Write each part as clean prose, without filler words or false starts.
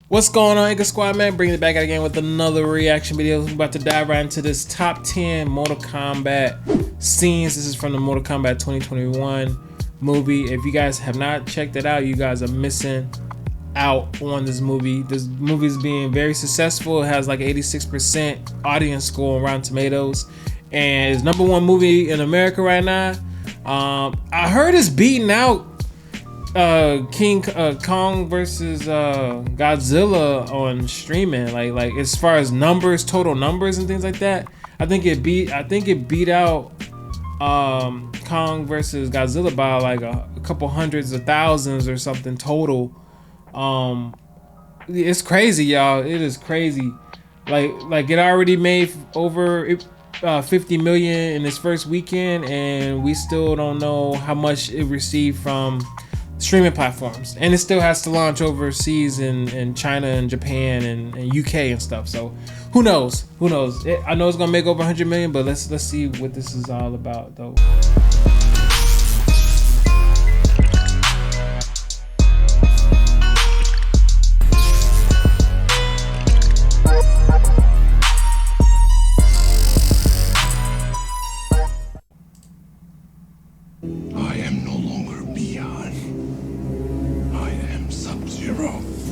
What's going on, Anchor Squad, man? Bringing it back out again with another reaction video. We're about to dive right into this top 10 Mortal Kombat scenes. This is from the Mortal Kombat 2021 movie. If you guys have not checked it out, you guys are missing out on this movie. This movie is being very successful. It has like 86% audience score on Rotten Tomatoes, and it's #1 movie in America right now. I heard it's beating out King Kong versus Godzilla on streaming. Like as far as numbers, total numbers and things like that. I think it beat out Kong versus Godzilla by like a couple hundreds of thousands or something total. It's crazy, y'all. It is crazy. Like it already made over 50 million in its first weekend, and we still don't know how much it received from streaming platforms, and it still has to launch overseas in China and Japan and UK and stuff. So who knows? I know it's gonna make over 100 million, but let's see what this is all about though.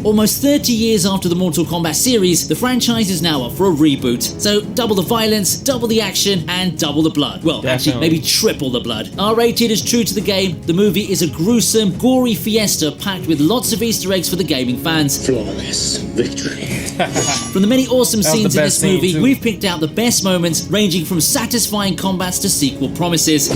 Almost 30 years after the Mortal Kombat series, the franchise is now up for a reboot. So double the violence, double the action, and double the blood. Well, actually, maybe triple the blood. R-rated is true to the game. The movie is a gruesome, gory fiesta packed with lots of Easter eggs for the gaming fans. Flawless victory. From the many awesome scenes in this movie, we've picked out the best moments, ranging from satisfying combats to sequel promises.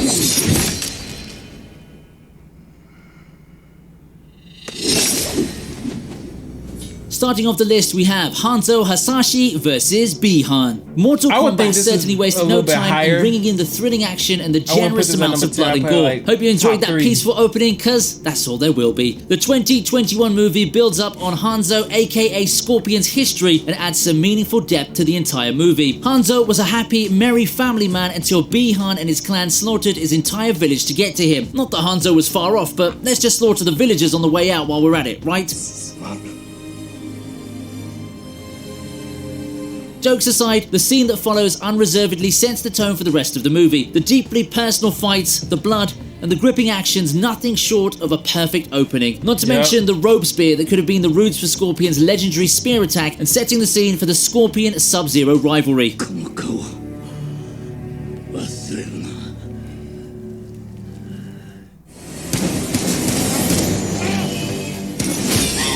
Starting off the list, we have Hanzo Hasashi versus Bi-Han. Mortal Kombat certainly wasted no time in bringing in the thrilling action and the generous amounts of blood and gore. Hope you enjoyed that peaceful opening, cause that's all there will be. The 2021 movie builds up on Hanzo aka Scorpion's history and adds some meaningful depth to the entire movie. Hanzo was a happy, merry family man until Bi-Han and his clan slaughtered his entire village to get to him. Not that Hanzo was far off, but let's just slaughter the villagers on the way out while we're at it, right? Jokes aside, the scene that follows unreservedly sets the tone for the rest of the movie. The deeply personal fights, the blood, and the gripping actions, nothing short of a perfect opening. Not to mention the rope spear that could have been the roots for Scorpion's legendary spear attack and setting the scene for the Scorpion Sub-Zero rivalry.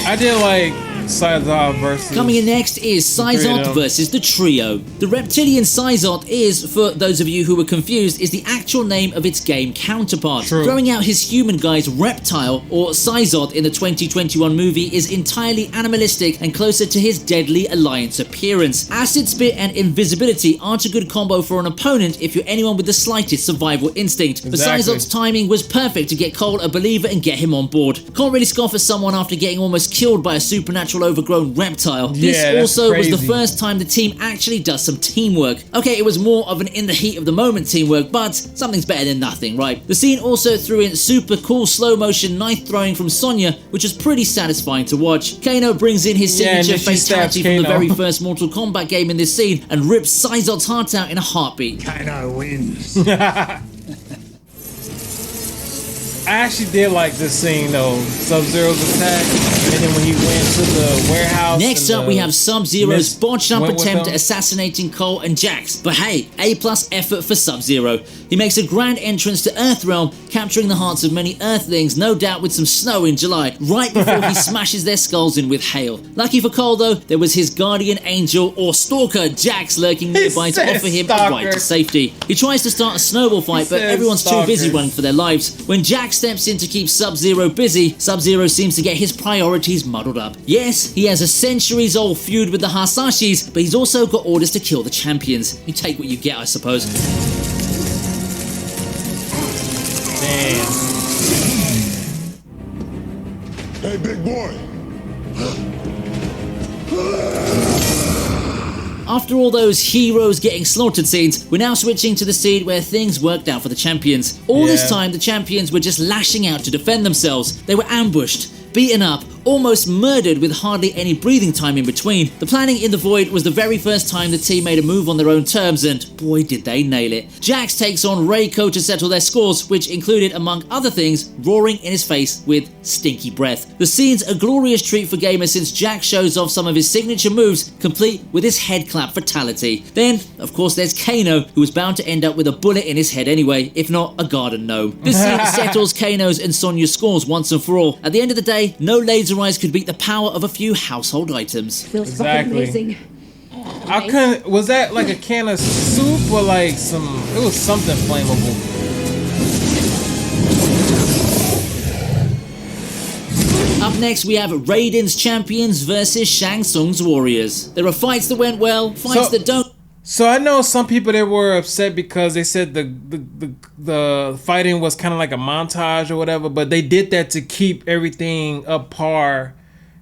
I did like Syzoth versus... Coming in next is Syzoth versus the Trio. The reptilian Syzoth is, for those of you who were confused, is the actual name of its game counterpart. True. Throwing out his human guys Reptile, or Syzoth in the 2021 movie, is entirely animalistic and closer to his Deadly Alliance appearance. Acid Spit and Invisibility aren't a good combo for an opponent if you're anyone with the slightest survival instinct. But Syzoth's timing was perfect to get Cole a believer and get him on board. Can't really scoff at someone after getting almost killed by a supernatural overgrown reptile. This also was the first time the team actually does some teamwork. Okay, it was more of an in the heat of the moment teamwork, but something's better than nothing, right? The scene also threw in super cool slow motion knife throwing from Sonya, which was pretty satisfying to watch. Kano brings in his signature fatality from the very first Mortal Kombat game in this scene and rips Syzoth's heart out in a heartbeat. Kano wins. I actually did like this scene though, Sub-Zero's attack, and then when he went to the warehouse. Next up, we have Sub-Zero's botched up attempt at assassinating Cole and Jax. But hey, A+ effort for Sub-Zero. He makes a grand entrance to Earthrealm, capturing the hearts of many Earthlings, no doubt with some snow in July, right before he smashes their skulls in with hail. Lucky for Cole though, there was his guardian angel or stalker Jax lurking nearby to offer him a ride to safety. He tries to start a snowball fight, but everyone's too busy running for their lives. When Jax steps in to keep Sub-Zero busy, Sub-Zero seems to get his priorities muddled up. Yes, he has a centuries-old feud with the Hasashis, but he's also got orders to kill the champions. You take what you get, I suppose. Damn. Hey, big boy. After all those heroes getting slaughtered scenes, we're now switching to the scene where things worked out for the champions. All this time, the champions were just lashing out to defend themselves. They were ambushed, beaten up, almost murdered with hardly any breathing time in between. The planning in the Void was the very first time the team made a move on their own terms, and boy did they nail it. Jax takes on Reiko to settle their scores, which included, among other things, roaring in his face with stinky breath. The scene's a glorious treat for gamers since Jax shows off some of his signature moves, complete with his head clap fatality. Then, of course, there's Kano, who was bound to end up with a bullet in his head anyway, if not a garden gnome. This scene settles Kano's and Sonya's scores once and for all. At the end of the day, no laser eyes could beat the power of a few household items. Feels fucking amazing. I couldn't. Was that like a can of soup or like some? It was something flammable. Up next, we have Raiden's champions versus Shang Tsung's warriors. There are fights that went well, fights that don't. So I know some people that were upset because they said the fighting was kind of like a montage or whatever, but they did that to keep everything up par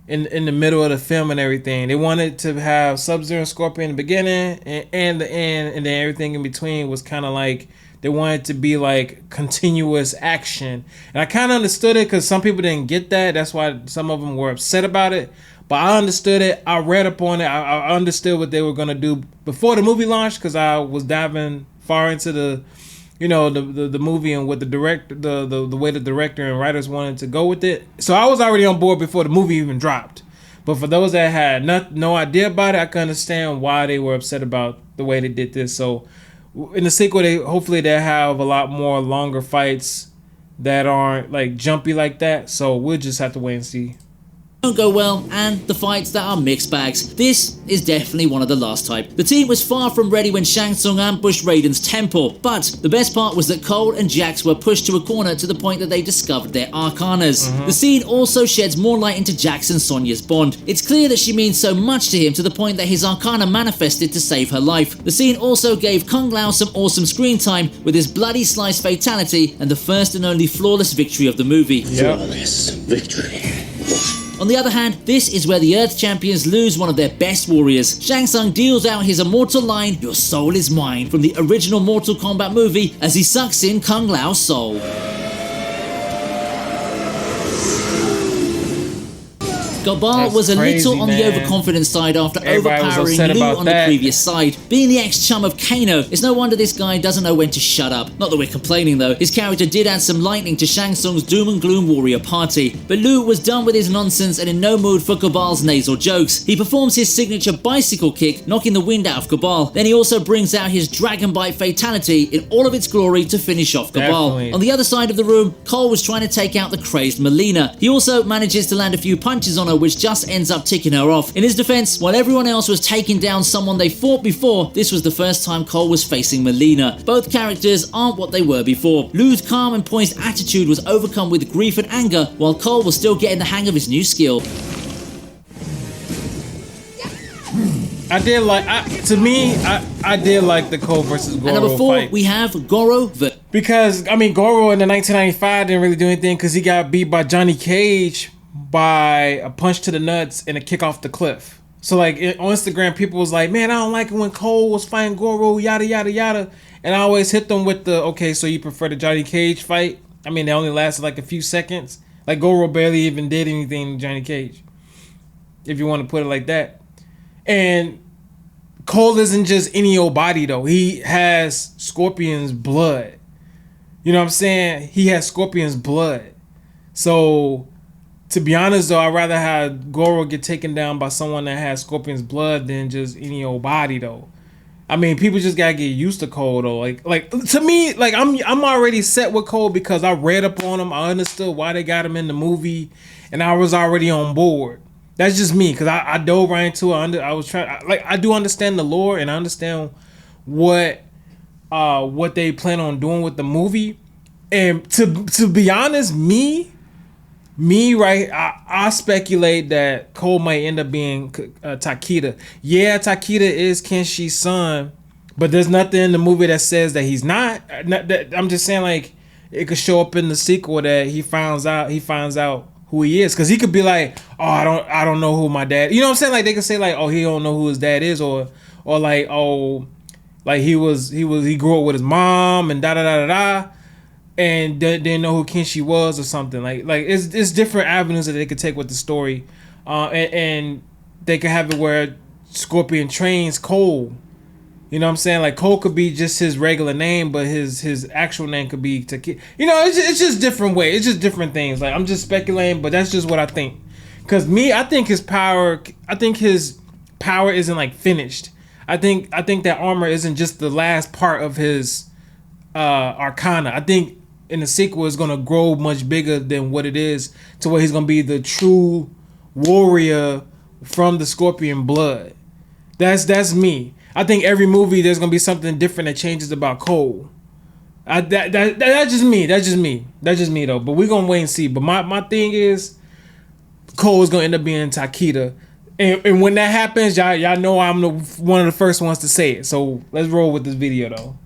in the middle of the film and everything. They wanted to have Sub-Zero and Scorpion in the beginning and the end, and then everything in between was kind of like they wanted to be like continuous action. And I kind of understood it because some people didn't get that. That's why some of them were upset about it. But I understood it. I read up on it. I understood what they were gonna do before the movie launched because I was diving far into the movie and what the way the director and writers wanted to go with it. So I was already on board before the movie even dropped. But for those that had no idea about it, I can understand why they were upset about the way they did this. So in the sequel, hopefully they'll have a lot more longer fights that aren't like jumpy like that. So we'll just have to wait and see. Don't go well, and the fights that are mixed bags. This is definitely one of the last type. The team was far from ready when Shang Tsung ambushed Raiden's temple, but the best part was that Cole and Jax were pushed to a corner to the point that they discovered their arcanas. The scene also sheds more light into Jax and Sonya's bond. It's clear that she means so much to him to the point that his arcana manifested to save her life. The scene also gave Kung Lao some awesome screen time with his bloody slice fatality and the first and only flawless victory of the movie. Flawless victory. On the other hand, this is where the Earth Champions lose one of their best warriors. Shang Tsung deals out his immortal line, "Your soul is mine," from the original Mortal Kombat movie as he sucks in Kung Lao's soul. Gobal was a little on the overconfident side after overpowering Liu on the previous side. Being the ex-chum of Kano, it's no wonder this guy doesn't know when to shut up. Not that we're complaining though, his character did add some lightning to Shang Tsung's doom and gloom warrior party. But Liu was done with his nonsense and in no mood for Gabal's nasal jokes. He performs his signature bicycle kick, knocking the wind out of Gabal. Then he also brings out his dragon bite fatality in all of its glory to finish off Gabal. Definitely. On the other side of the room, Cole was trying to take out the crazed Melina. He also manages to land a few punches on her, which just ends up ticking her off. In his defense, while everyone else was taking down someone they fought before, this was the first time Cole was facing Melina. Both characters aren't what they were before. Liu's calm and poised attitude was overcome with grief and anger, while Cole was still getting the hang of his new skill. I did like the Cole versus Goro And number 4, fight. we have Goro Because I mean Goro in the 1995 didn't really do anything because he got beat by Johnny Cage by a punch to the nuts and a kick off the cliff. So like on Instagram, people was like, "Man, I don't like it when Cole was fighting Goro, yada yada yada." And I always hit them with the, "Okay, so you prefer the Johnny Cage fight?" I mean, they only lasted like a few seconds. Like Goro barely even did anything to Johnny Cage, if you want to put it like that. And Cole isn't just any old body though. He has Scorpion's blood. You know what I'm saying? He has Scorpion's blood. So to be honest though, I'd rather have Goro get taken down by someone that has Scorpion's blood than just any old body though. I mean, people just gotta get used to Cole though. Like to me, like I'm already set with Cole because I read up on him. I understood why they got him in the movie, and I was already on board. That's just me because I dove right into it. I do understand the lore and I understand what they plan on doing with the movie. And to be honest, me right, I speculate that Cole might end up being Takeda. Yeah, Takeda is Kenshi's son, but there's nothing in the movie that says that he's not. I'm just saying like it could show up in the sequel that he finds out who he is, because he could be like, "Oh, I don't know who my dad." You know what I'm saying? Like they could say like, "Oh, he don't know who his dad is," or like, "Oh, like he grew up with his mom and da da da da da." and didn't know who Kenshi was or something. Like it's different avenues that they could take with the story, and they could have it where Scorpion trains Cole. You know what I'm saying? Like Cole could be just his regular name, but his actual name could be Taki. You know, it's just different ways. It's just different things. Like I'm just speculating, but that's just what I think. Cause I think his power isn't like finished. I think that armor isn't just the last part of his arcana. I think in the sequel it's gonna grow much bigger than what it is, to where he's gonna be the true warrior from the Scorpion blood. That's me. I think every movie there's gonna be something different that changes about Cole. That's just me. That's just me though. But we're gonna wait and see. But my thing is, Cole is gonna end up being Takeda, and when that happens, y'all know I'm one of the first ones to say it. So let's roll with this video though.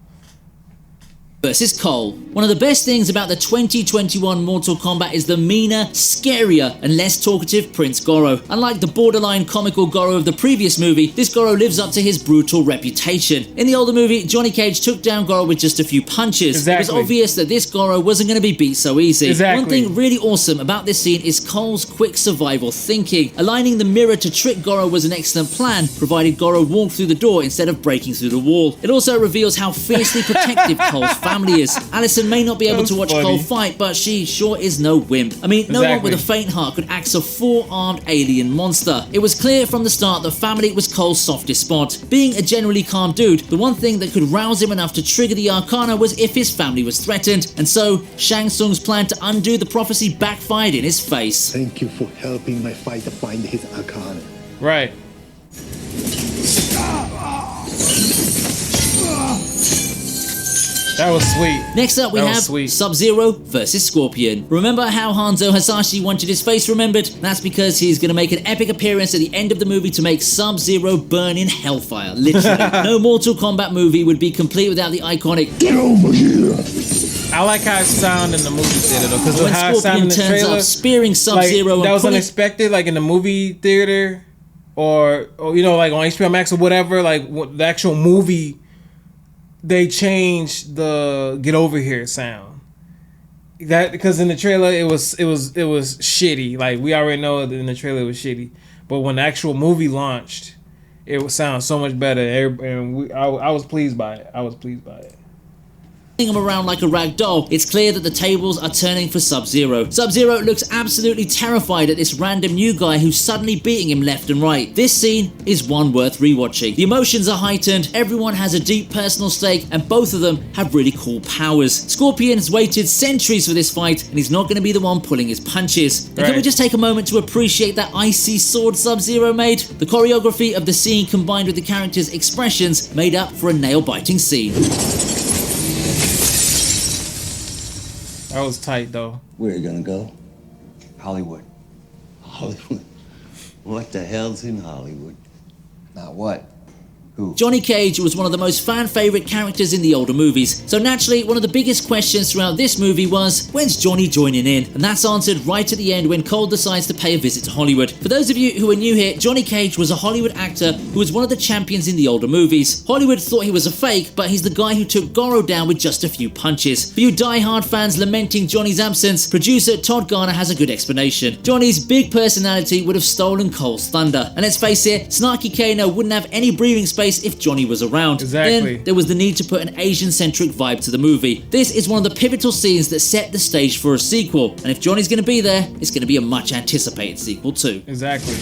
Versus Cole. One of the best things about the 2021 Mortal Kombat is the meaner, scarier, and less talkative Prince Goro. Unlike the borderline comical Goro of the previous movie, this Goro lives up to his brutal reputation. In the older movie, Johnny Cage took down Goro with just a few punches. Exactly. It was obvious that this Goro wasn't going to be beat so easy. Exactly. One thing really awesome about this scene is Cole's quick survival thinking. Aligning the mirror to trick Goro was an excellent plan, provided Goro walked through the door instead of breaking through the wall. It also reveals how fiercely protective Cole's family is. Allison may not be able to watch Cole fight, but she sure is no wimp. I mean, no one with a faint heart could axe a four-armed alien monster. It was clear from the start that family was Cole's softest spot. Being a generally calm dude, the one thing that could rouse him enough to trigger the Arcana was if his family was threatened, and so Shang Tsung's plan to undo the prophecy backfired in his face. Thank you for helping my fighter find his Arcana. Right. That was sweet. Next up we have Sub-Zero versus Scorpion. Remember how Hanzo Hasashi wanted his face remembered? That's because he's going to make an epic appearance at the end of the movie to make Sub-Zero burn in hellfire, literally. No Mortal Kombat movie would be complete without the iconic "Get over here!" I like how it sounded in the movie theater though, because when how it sounded Scorpion in the turns trailer, up spearing Sub-Zero, like, that was unexpected, like in the movie theater, or you know, like on HBO Max or whatever. Like the actual movie, they changed the "Get over here" sound. That because in the trailer it was shitty. Like we already know that in the trailer it was shitty, but when the actual movie launched, it would sound so much better. And I was pleased by it. I was pleased by it. Him around like a rag doll, it's clear that the tables are turning for Sub-Zero. Sub-Zero looks absolutely terrified at this random new guy who's suddenly beating him left and right. This scene is one worth rewatching. The emotions are heightened, everyone has a deep personal stake, and both of them have really cool powers. Scorpion has waited centuries for this fight, and he's not going to be the one pulling his punches. And can we just take a moment to appreciate that icy sword Sub-Zero made? The choreography of the scene combined with the character's expressions made up for a nail-biting scene. That was tight though. Where are you gonna go? Hollywood. Hollywood. What the hell's in Hollywood? Not what? Who? Johnny Cage was one of the most fan-favorite characters in the older movies, so naturally one of the biggest questions throughout this movie was, when's Johnny joining in? And that's answered right at the end when Cole decides to pay a visit to Hollywood. For those of you who are new here, Johnny Cage was a Hollywood actor who was one of the champions in the older movies. Hollywood thought he was a fake, but he's the guy who took Goro down with just a few punches. For you die-hard fans lamenting Johnny's absence, producer Todd Garner has a good explanation. Johnny's big personality would have stolen Cole's thunder, and let's face it, Snarky Kano wouldn't have any breathing space if Johnny was around. Exactly. Then there was the need to put an Asian-centric vibe to the movie. This is one of the pivotal scenes that set the stage for a sequel, and if Johnny's going to be there, it's going to be a much anticipated sequel too. Exactly.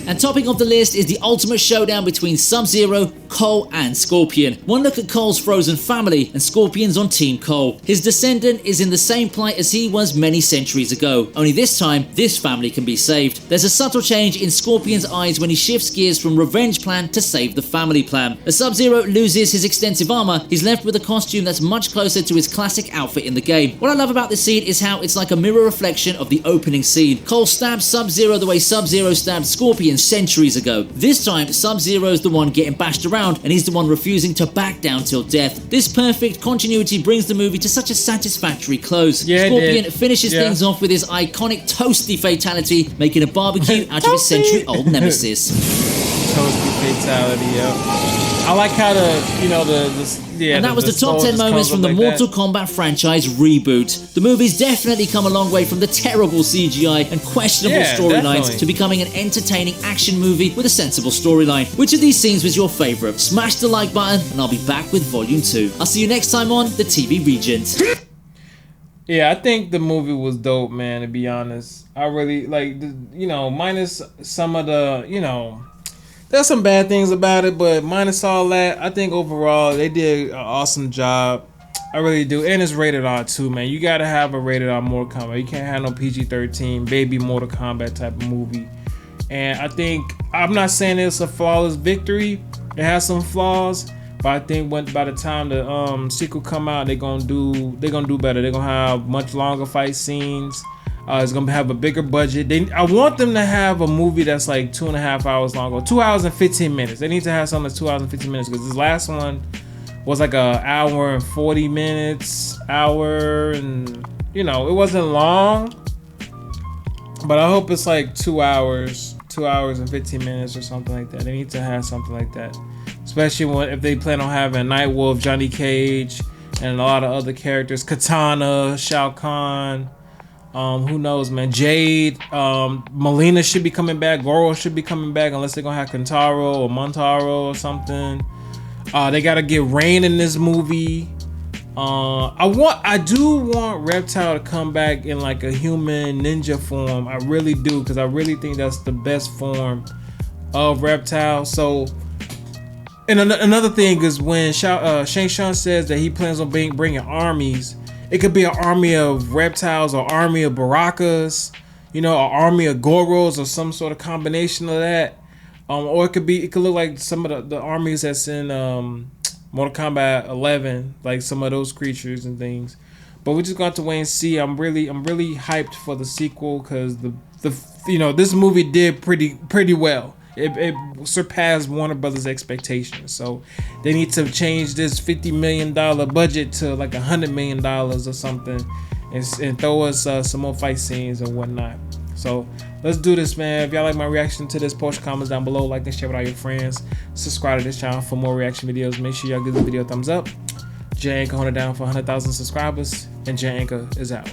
And topping off the list is the ultimate showdown between Sub-Zero, Cole, and Scorpion. One look at Cole's frozen family, and Scorpion's on Team Cole. His descendant is in the same plight as he was many centuries ago, only this time, this family can be saved. There's a subtle change in Scorpion's eyes when he shifts gears from revenge plan to save the family plan. As Sub-Zero loses his extensive armor, he's left with a costume that's much closer to his classic outfit in the game. What I love about this scene is how it's like a mirror reflection of the opening scene. Cole stabs Sub-Zero the way Sub-Zero stabbed Scorpion centuries ago. This time, Sub-Zero's the one getting bashed around, and he's the one refusing to back down till death. This perfect continuity brings the movie to such a satisfactory close. Yeah, Scorpion finishes things off with his iconic toasty fatality, making a barbecue out of his century-old nemesis. Toasty fatality, yo. I like how And that was the top 10 moments from the Mortal Kombat franchise reboot. The movie's definitely come a long way from the terrible CGI and questionable storylines to becoming an entertaining action movie with a sensible storyline. Which of these scenes was your favourite? Smash the like button and I'll be back with Volume 2. I'll see you next time on the TV Regent. Yeah, I think the movie was dope, man, to be honest. I really, like, minus some of the, there's some bad things about it, but minus all that, I think overall they did an awesome job. I really do. And it's rated R too, man. You gotta have a rated R Mortal Kombat. You can't have no PG-13 baby Mortal Kombat type of movie. And I think, I'm not saying it's a flawless victory. It has some flaws, but I think by the time the sequel come out, they're gonna do better. They're gonna have much longer fight scenes. It's gonna have a bigger budget. I want them to have a movie that's like 2.5 hours long, or 2 hours and 15 minutes. They need to have something that's 2 hours and 15 minutes, because this last one was like an hour and 40 minutes, and it wasn't long. But I hope it's like 2 hours and 15 minutes or something like that. They need to have something like that, especially if they plan on having Nightwolf, Johnny Cage, and a lot of other characters, Katana, Shao Kahn. Who knows, man? Jade, Melina should be coming back. Goro should be coming back, unless they're gonna have Kentaro or Montaro or something. They gotta get Rain in this movie. I do want Reptile to come back in like a human ninja form. I really do, because I really think that's the best form of Reptile. So, and another thing is when Shang Tsung says that he plans on bringing armies. It could be an army of reptiles, or army of Barakas, an army of Goros, or some sort of combination of that. Or it could look like some of the armies that's in Mortal Kombat 11, like some of those creatures and things. But we just got to wait and see. I'm really hyped for the sequel, because this movie did pretty well. It surpassed Warner Brothers' expectations. So they need to change this $50 million budget to like $100 million or something, and throw us some more fight scenes and whatnot. So let's do this, man. If y'all like my reaction to this, post your comments down below, like and share with all your friends. Subscribe to this channel for more reaction videos. Make sure y'all give this video a thumbs up. Jay Anchor, hold it down for 100,000 subscribers, and Jay Anchor is out.